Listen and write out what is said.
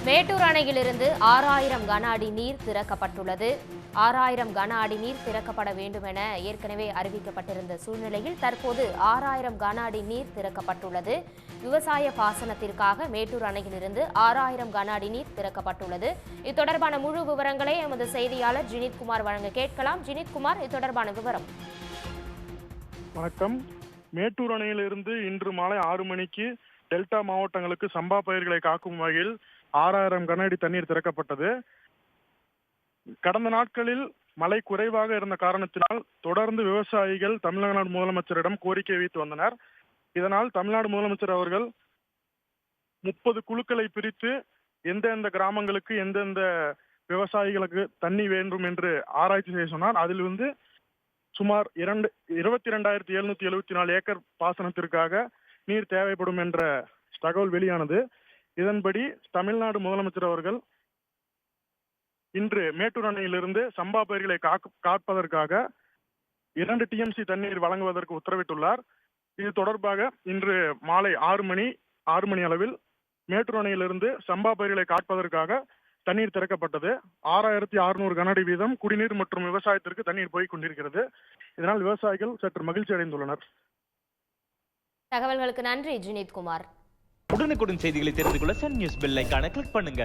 மேட்டூர் அணையிலிருந்து 6000 கன அடி நீர் திறக்கப்பட்டுள்ளது. 6000 கன அடி நீர் திறக்கப்பட வேண்டும் என ஏற்கனவே அறிவிக்கப்பட்டிருந்த சூழ்நிலையில் தற்போது 6000 கன அடி நீர் திறக்கப்பட்டுள்ளது. விவசாய பாசனத்திற்காக மேட்டூர் அணையிலிருந்து 6000 கன அடி நீர் திறக்கப்பட்டுள்ளது. இது தொடர்பான முழு விவரங்களை எமது செய்தியாளர் ஜினித்குமார் வழங்க கேட்கலாம். ஜினித்குமார், இது தொடர்பான விவரம். வணக்கம். மேட்டூர் அணையிலிருந்து இன்று மாலை 6 மணிக்கு டெல்டா மாவட்டங்களுக்கு சம்பா பயிர்களை காக்கும் வகையில் 6000 கன அடி தண்ணீர் திறக்கப்பட்டது. கடந்த நாட்களில் மழை குறைவாக இருந்த காரணத்தினால் தொடர்ந்து விவசாயிகள் தமிழ்நாடு முதலமைச்சரிடம் கோரிக்கை வைத்து வந்தனர். இதனால் தமிழ்நாடு முதலமைச்சர் அவர்கள் 30 குழுக்களை பிரித்து எந்தெந்த கிராமங்களுக்கு எந்தெந்த விவசாயிகளுக்கு தண்ணி வேண்டும் என்று ஆராய்ச்சி செய்ய சொன்னார். அதில் சுமார் 22,774 ஏக்கர் பாசனத்திற்காக நீர் தேவைப்படும் என்ற தகவல் வெளியானது. இதன்படி தமிழ்நாடு முதலமைச்சர் அவர்கள் இன்று மேட்டூர் அணையிலிருந்து சம்பா பயிர்களை காப்பதற்காக 2 TMC தண்ணீர் வழங்குவதற்கு உத்தரவிட்டுள்ளார். இது தொடர்பாக இன்று மாலை 6 மணி அளவில் மேட்டூர் அணையிலிருந்து சம்பா பயிர்களை காப்பதற்காக தண்ணீர் திறக்கப்பட்டது. 6600 கன அடி வீதம் குடிநீர் மற்றும் விவசாயத்திற்கு தண்ணீர் போய் கொண்டிருக்கிறது. இதனால் விவசாயிகள் சற்று மகிழ்ச்சி அடைந்துள்ளனர். தகவல்களுக்கு நன்றி ஜினித்குமார். உடனுக்குடன் செய்திகளை தெரிந்து கொள்ள சன் நியூஸ் பெல் ஐகானை கிளிக் பண்ணுங்க.